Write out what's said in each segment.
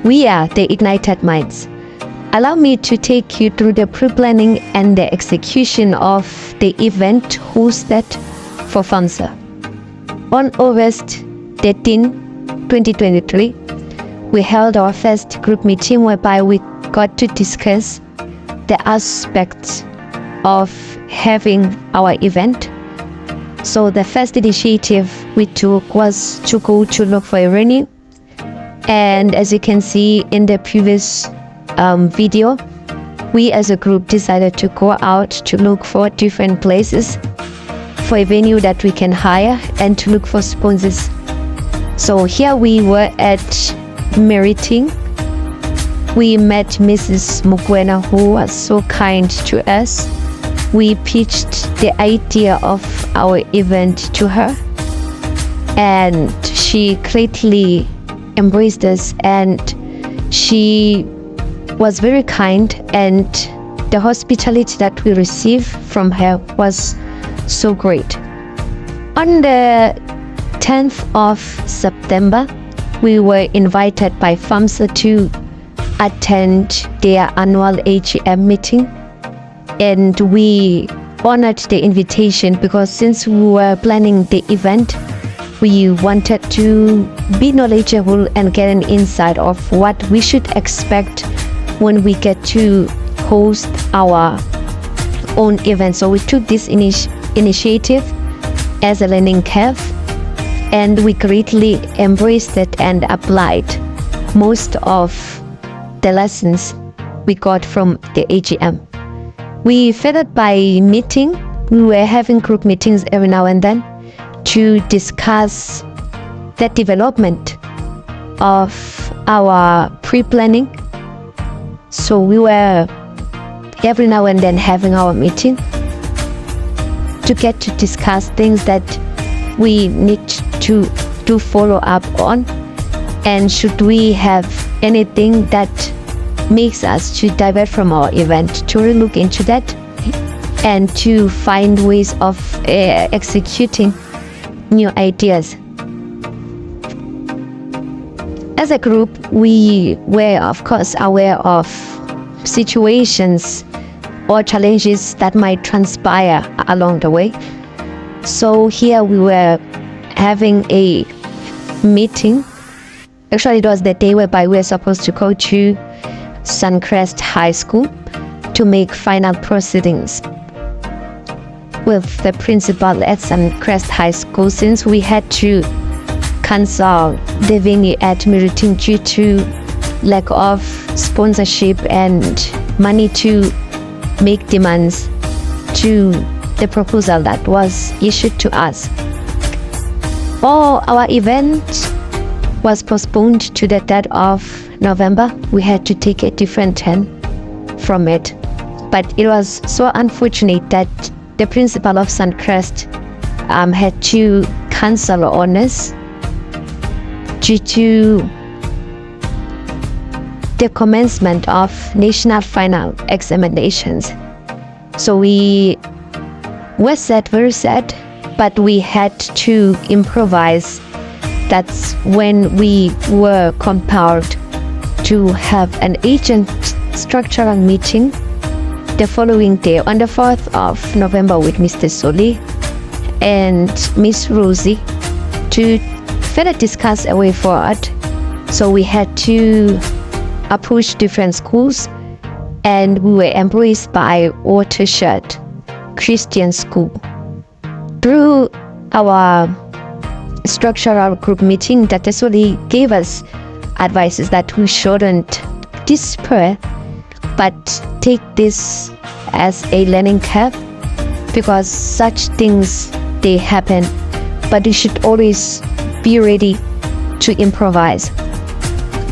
We are the Ignited Minds. Allow me to take you through the pre-planning and the execution of the event hosted for FAMSA. On August 13, 2023, we held our first group meeting whereby we got to discuss the aspects of having our event. So the first initiative we took was to go to look for a venue. And as you can see in the previous video, we as a group decided to go out to look for different places for a venue that we can hire and to look for sponsors. So here we were at Meriting. We met Mrs. Mukwena, who was so kind to us. We pitched the idea of our event to her, and she greatly embraced us, and she was very kind, and the hospitality that we received from her was so great. On the 10th of September, we were invited by FAMSA to attend their annual AGM meeting, and we honored the invitation because since we were planning the event, we wanted to be knowledgeable and get an insight of what we should expect when we get to host our own event. So we took this initiative as a learning curve, and we greatly embraced it and applied most of the lessons we got from the AGM. We furthered by meeting. We were having group meetings every now and then to discuss the development of our pre-planning. So we were every now and then having our meeting to get to discuss things that we need to do follow up on, and should we have anything that makes us to divert from our event, to really look into that and to find ways of executing new ideas. As a group, we were of course aware of situations or challenges that might transpire along the way. So here we were having a meeting. Actually, it was the day whereby we were supposed to go to Suncrest High School to make final proceedings with the principal at Suncrest High School, since we had to cancel the venue at Meriting due to lack of sponsorship and money to make demands to the proposal that was issued to us. Our event was postponed to the 3rd of November. We had to take a different turn from it, but it was so unfortunate that the principal of Suncrest had to cancel on us due to the commencement of national final examinations. So we were sad, very sad, but we had to improvise. That's when we were compelled to have an agent structural meeting the following day on the 4th of November with Mr. Soli and Miss Rosie to further discuss a way forward. So we had to approach different schools, and we were embraced by Watershed Christian School. Through our structural group meeting, Dr. Soli gave us advices that we shouldn't despair, but take this as a learning curve, because such things, they happen, but you should always be ready to improvise.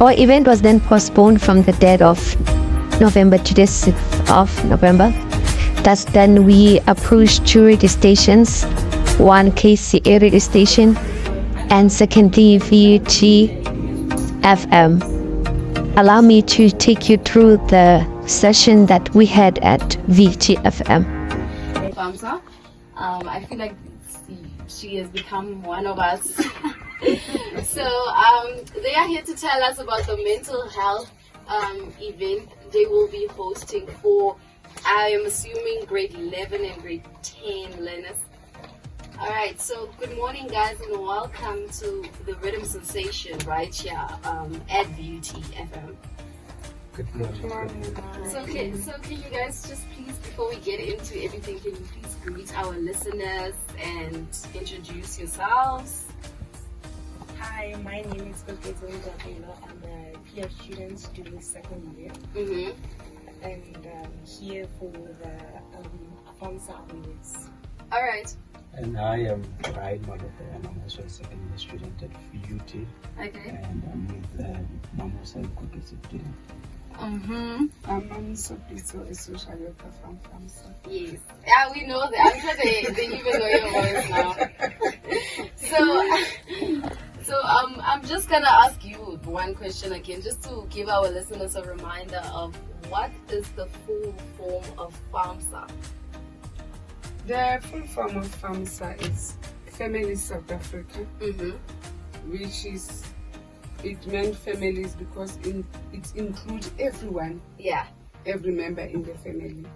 Our event was then postponed from the 3rd of November to the 6th of November. Thus then we approached 2 radio stations, one KCA radio station and secondly VUT FM. Allow me to take you through the session that we had at VUT FM. FAMSA, I feel like she has become one of us. So they are here to tell us about the mental health event they will be hosting for, I am assuming, grade 11 and grade 10 learners. All right, so good morning, guys, and welcome to the Rhythm Sensation right here at VUT FM. Good morning. So can you guys just please, before we get into everything, can you please greet our listeners and introduce yourselves? Hi, my name is Kokezo Ndabelo. I'm a PF student doing second year. And here for the FAMSA awareness. All right. And I am Ryan Madope, and I'm also a second year student at VUT. Okay. And I'm with Mamosa and Kokezo student. I'm Sopiso, a social worker from FAMSA. Yes. Yeah, we know that. I'm sure they even know your voice now. So I'm just gonna ask you one question again, just to give our listeners a reminder of what is the full form of FAMSA. The full form of FAMSA is Family South Africa, which is, it meant families because it includes everyone. Yeah. Every member in the family.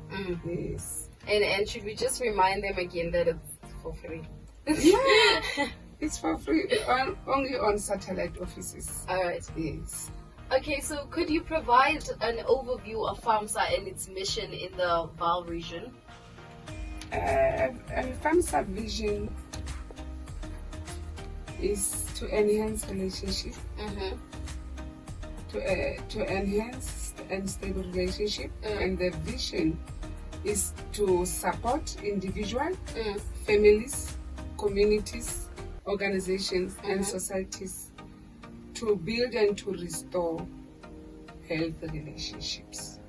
Yes. And should we just remind them again that it's for free? Yeah. It's for free, only on satellite offices. All right. Yes. Okay, so could you provide an overview of FAMSA and its mission in the Vaal region? FAMSA vision is to enhance relationship, to enhance and stable relationship, and the vision is to support individual, families, communities, organizations, and societies to build and to restore healthy relationships.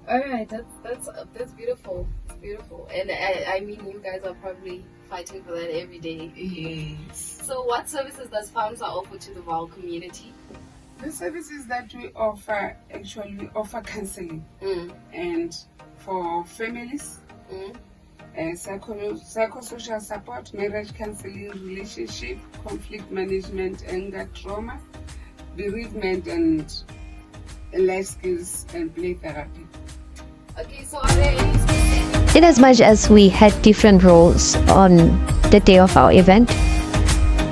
All right, that's beautiful. It's beautiful, and I mean, you guys are probably fighting for that every day. Yes. So, what services does FAMSA offer to the Vaal community? The services that we offer, actually, we offer counseling, and for families, psychosocial support, marriage counseling, relationship, conflict management, anger, trauma, bereavement, and life skills and play therapy. Okay, so are there any specific... In as much as we had different roles on the day of our event,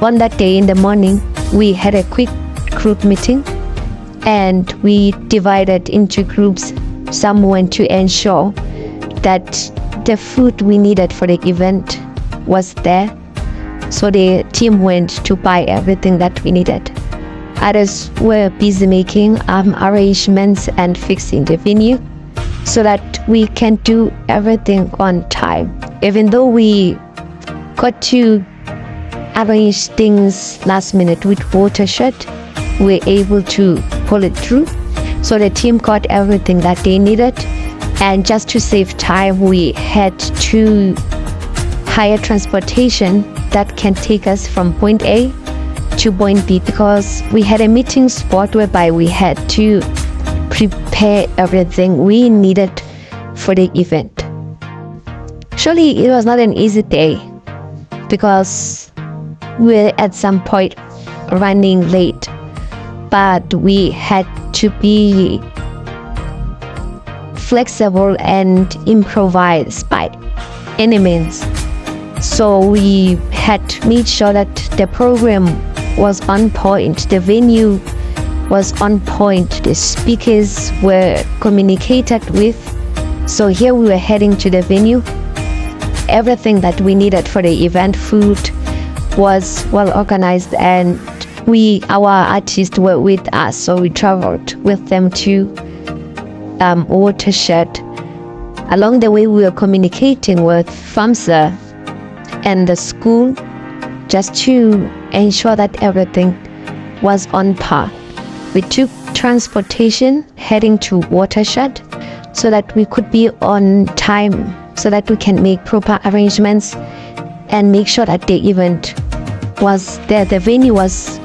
on that day in the morning, we had a quick group meeting and we divided into groups. Some went to ensure that the food we needed for the event was there. So the team went to buy everything that we needed. Others were busy making arrangements and fixing the venue so that we can do everything on time. Even though we got to arrange things last minute with watershed, we were able to pull it through. So the team got everything that they needed. And just to save time, we had to hire transportation that can take us from point A to point B, because we had a meeting spot whereby we had to prepare everything we needed for the event. Surely it was not an easy day because we were at some point running late, but we had to be flexible and improvise by any means. So we had made sure that the program was on point, the venue was on point, the speakers were communicated with. So here we were heading to the venue. Everything that we needed for the event, food, was well organized, and our artists were with us, so we traveled with them to Watershed. Along the way, we were communicating with FAMSA and the school just to ensure that everything was on par. We took transportation heading to Watershed so that we could be on time, so that we can make proper arrangements and make sure that the event was there, the venue was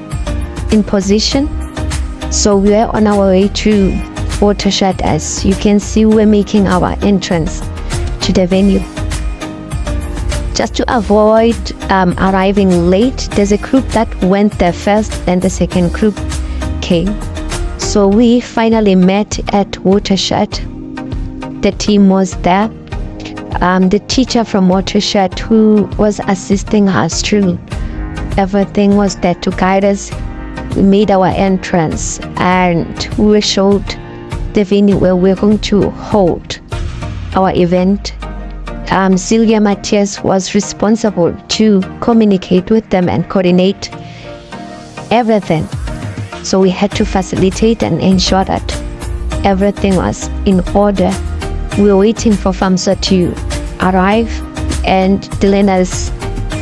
in position. So we were on our way to Watershed. As you can see, we're making our entrance to the venue. just to avoid arriving late, there's a group that went there first, then the second group came. So we finally met at Watershed. The team was there. The teacher from Watershed who was assisting us through everything was there to guide us. We made our entrance and we were showed the venue where we're going to hold our event. Sylvia Matthias was responsible to communicate with them and coordinate everything. So we had to facilitate and ensure that everything was in order. We were waiting for FAMSA to arrive, and the learners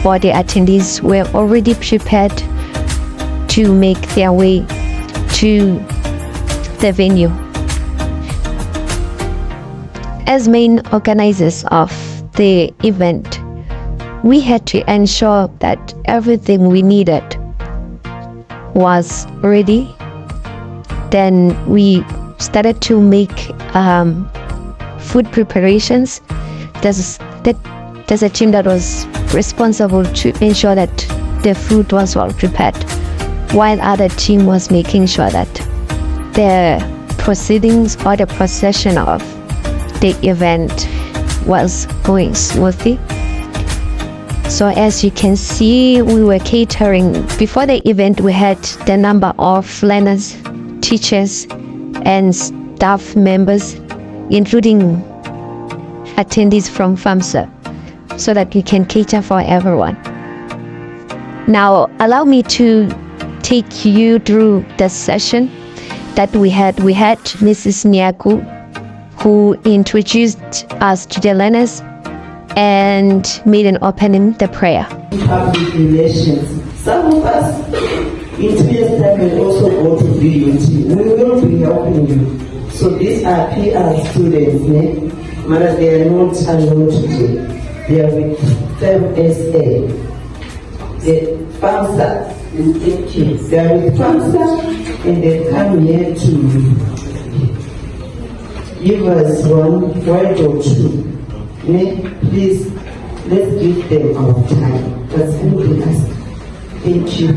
or the attendees were already prepared to make their way to the venue. As main organizers of the event, we had to ensure that everything we needed was ready. Then we started to make food preparations. There's a team that was responsible to ensure that the food was well prepared, while other team was making sure that the proceedings or the procession of the event was going smoothly. So as you can see, we were catering. Before the event, we had the number of learners, teachers, and staff members, including attendees from FAMSA, so that we can cater for everyone. Now, allow me to take you through the session that we had. We had Mrs. Nyaku, who introduced us to the learners and made an opening, the prayer. Public relations. Some of us in 2 years' time will also go to VUT. We will be helping you. So these are PR students, but they are not alone today. They are with FAMSA. The FAMSA is thinking. They are with FAMSA and they come here to give us one word or two. Please, let's give them our time. That's anything else. Thank you.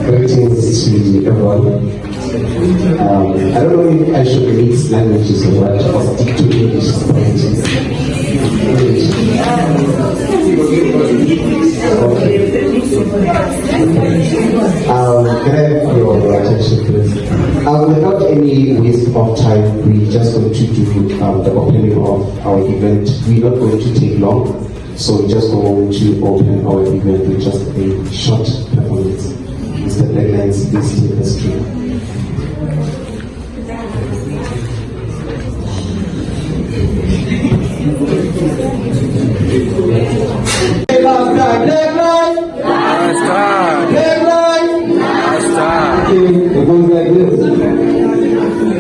Greetings to everyone. I don't know if I should mix languages or what, or stick to English. Can I have your attention, please? Without any waste of time, we just going to do the opening of our event. We're not going to take long, so we're just going to open our event with just a short performance. Mr. Blacklands, please take the screen. It goes like this.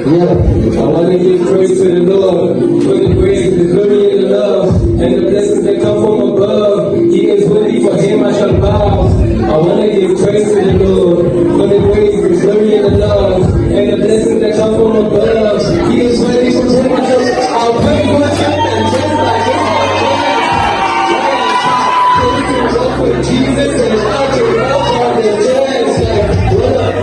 Yeah, I want to give praise to the Lord for the grace, the glory, and the love, and the blessings that come from above. He is worthy, for him I shall bow. I want to give praise to the Lord for the grace, the glory, and the love, and the blessings that come from above. He is worthy, for him I shall bow. I'll pray for him and just like Jesus and I can walk on the jazz like what up, I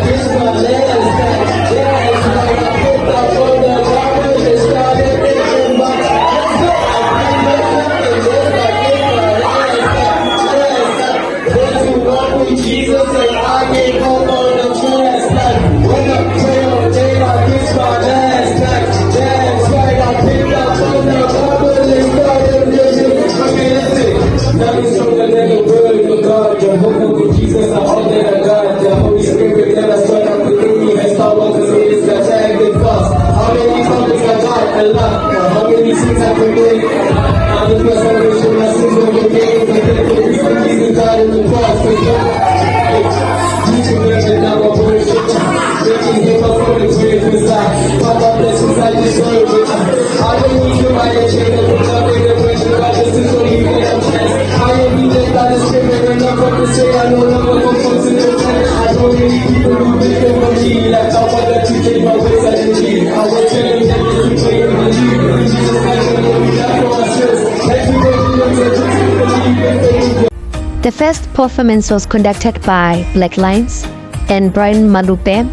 kiss my last like jazz like I picked up on the robbers and started thinking about let's go. I bring my and just like in my last like jazz like there's a walk with Jesus and I get home on the jazz like what up, I kiss my last like jazz like I picked up on the robbers and started thinking nothing stronger than the word of God. Jehovah with Jesus, I'm all that I got. The Holy Spirit that I start up within me has power because it is that active fast. How many topics I got? A lot. How many sins I can make? I'm the first salvation, my sins will be gained. I get the reason Jesus died in the cross. Teaching legend, now I'm worship. Making him up for the grave inside. Father, blessings I deserve it. I don't need to buy a chain of the job in the pressure. I just don't even have chance. I am needed by the Spirit and I'm going to say I know I'm going to go to the church. I don't really people who make them first performance was conducted by Black Lines, and Brian Malupe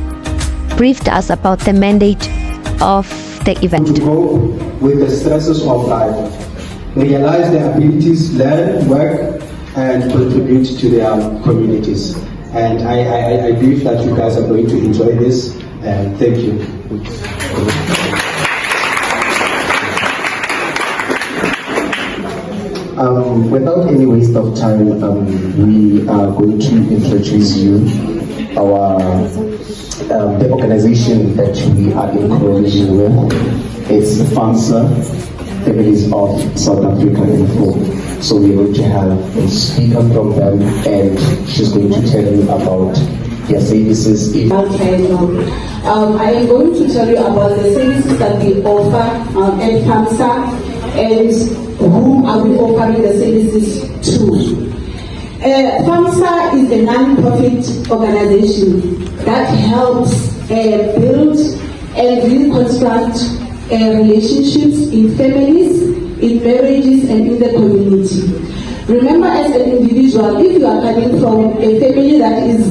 briefed us about the mandate of the event. To cope with the stresses of life, realize their abilities, learn, work, and contribute to their communities. And I believe that you guys are going to enjoy this, and thank you. Without any waste of time, we are going to introduce you our the organization that we are in coalition with. It's FAMSA, Families of South Africa Info. So we're going to have a speaker from them, and she's going to tell you about their services. Okay, I am going to tell you about the services that we offer at FAMSA and whom are we offering the services to. FAMSA is a non-profit organization that helps build and reconstruct relationships in families, in marriages, and in the community. Remember, as an individual, if you are coming from a family that is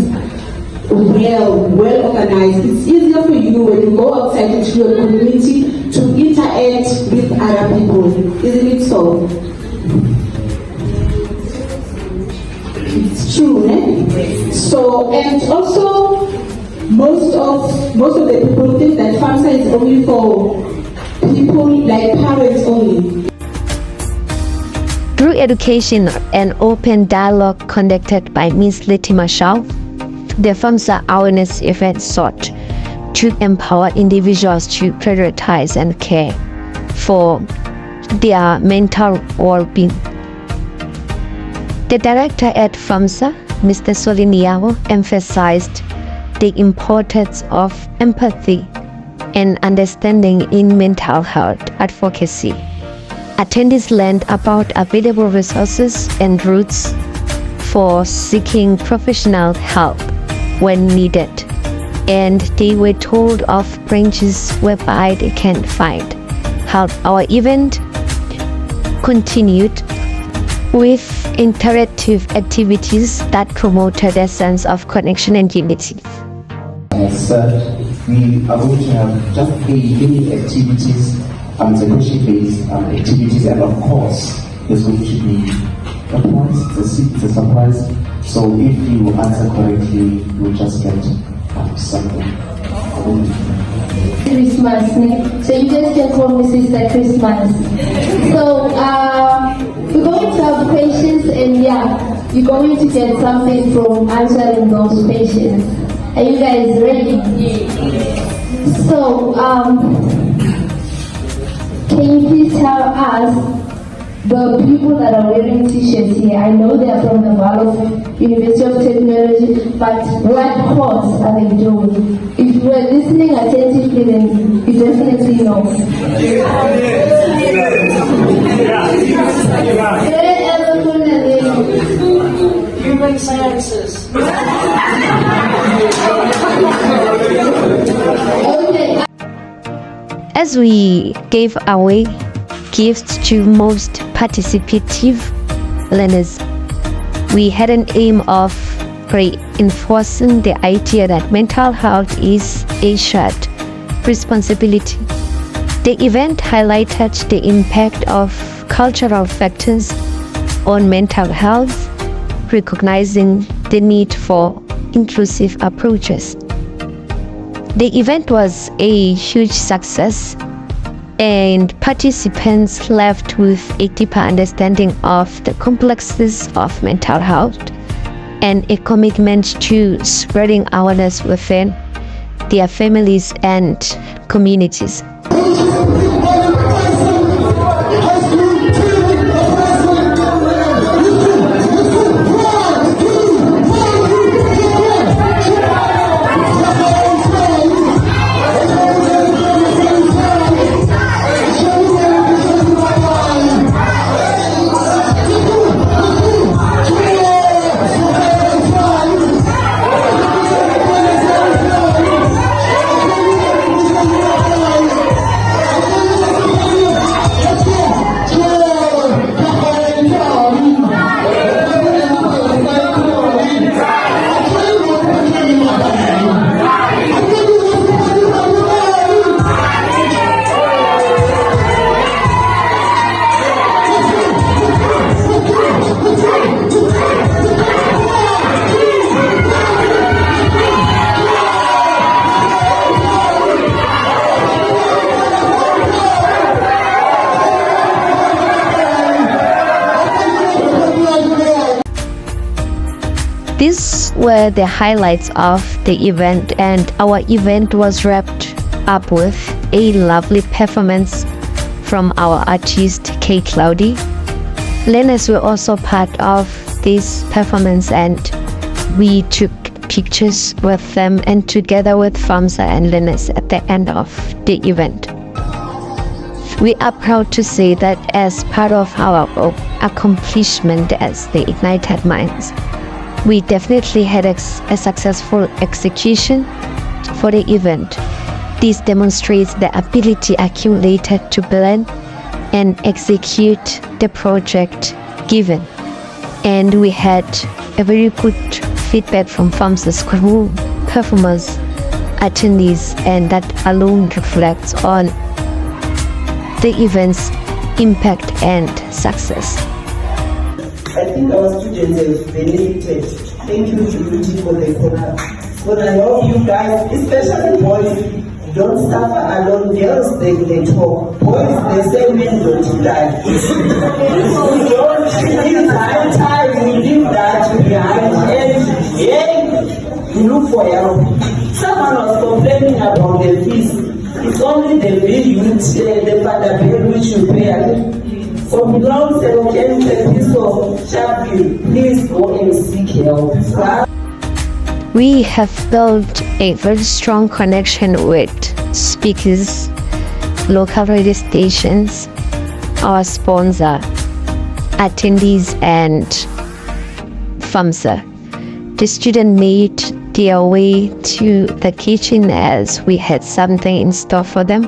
well organized, it's easier for you when you go outside into your community to interact with other people. Isn't it so? It's true, eh? So, and also most of the people think that FAMSA is only for people like parents only. Through education and open dialogue conducted by Ms. Letty Marshall, the FAMSA awareness event sought to empower individuals to prioritize and care for their mental well-being. The director at FAMSA, Mr. Soliniao, emphasized the importance of empathy and understanding in mental health advocacy. Attendees learned about available resources and routes for seeking professional help when needed, and they were told of branches whereby they can find help. Our event continued with interactive activities that promoted a sense of connection and unity. As we are going to have just many activities, question-based activities, and of course, there's going to be a prize, it's a surprise. So if you answer correctly, you'll just get something. Christmas, so you guys can call me Sister Christmas. So we're going to have questions, and yeah, you're going to get something from answering those questions. Are you guys ready? So can you please tell us the people that are wearing t-shirts here? I know they are from the Waldorf University of Technology, but what course are they doing? If you were listening attentively, then you definitely know. Human sciences. Okay. As we gave away gifts to most participative learners, we had an aim of reinforcing the idea that mental health is a shared responsibility. The event highlighted the impact of cultural factors on mental health, recognizing the need for inclusive approaches. The event was a huge success, and participants left with a deeper understanding of the complexities of mental health and a commitment to spreading awareness within their families and communities. These were the highlights of the event, and our event was wrapped up with a lovely performance from our artist K. Cloudy. Learners were also part of this performance, and we took pictures with them and together with FAMSA and learners at the end of the event. We are proud to say that as part of our accomplishment as the Ignited Minds, we definitely had a successful execution for the event. This demonstrates the ability accumulated to plan and execute the project given. And we had a very good feedback from FAMSA's crew, performers, attendees, and that alone reflects on the event's impact and success. I think our students have benefited. Thank you, Judy, for the collab. But I hope you guys, especially boys, don't suffer alone. Girls, they talk. Boys, they say men don't die. We don't, it's high time we leave that behind. And yeah, we look for help. Someone was complaining about the fees. It's only the bill the father bill which you pay. So belong to the piece of sharp bill. Please go and seek help. We have built a very strong connection with speakers, local radio stations, our sponsor, attendees, and FAMSA. The students made their way to the kitchen as we had something in store for them.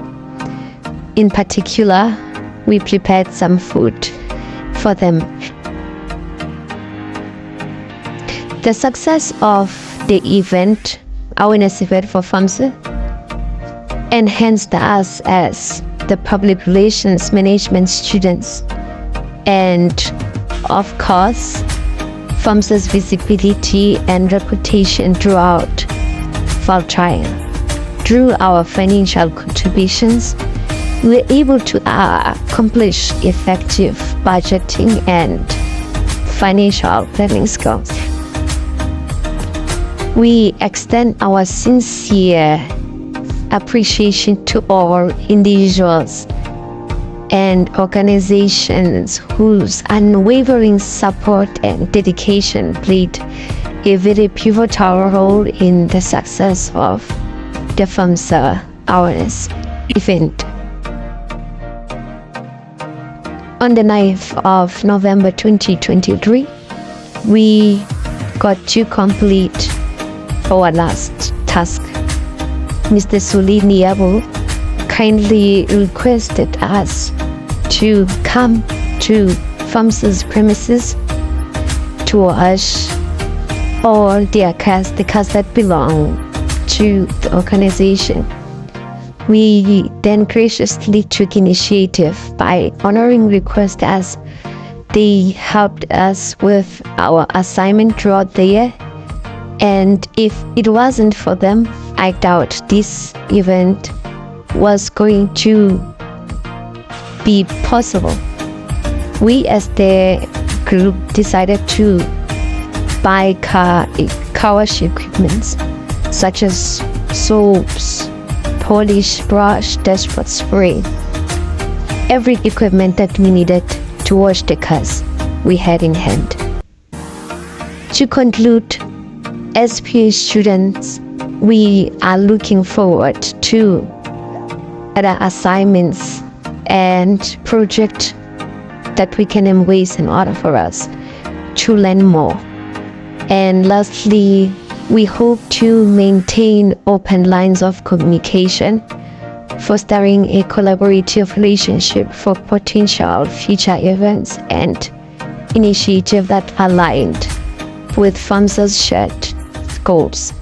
In particular, we prepared some food for them. The success of the event, awareness event for FAMSA, enhanced us as the public relations management students, and of course, FAMSA's visibility and reputation throughout Valtria. Through our financial contributions, we were able to accomplish effective budgeting and financial planning skills. We extend our sincere appreciation to all individuals and organizations whose unwavering support and dedication played a very pivotal role in the success of the FAMSA awareness event. On the 9th of November 2023, we got to complete our last task. Mr. Suli Niabo kindly requested us to come to FAMSA's premises to wash all their cars, the cars that belong to the organization. We then graciously took initiative by honoring requests as they helped us with our assignment throughout the year. And if it wasn't for them, I doubt this event was going to be possible. We as the group decided to buy car wash equipment such as soaps, polish, brush, dashboard spray. Every equipment that we needed to wash the cars, we had in hand. To conclude, as PA students, we are looking forward to other assignments and projects that we can embrace in order for us to learn more. And lastly, we hope to maintain open lines of communication, fostering a collaborative relationship for potential future events and initiatives that aligned with FAMSA's shared goals.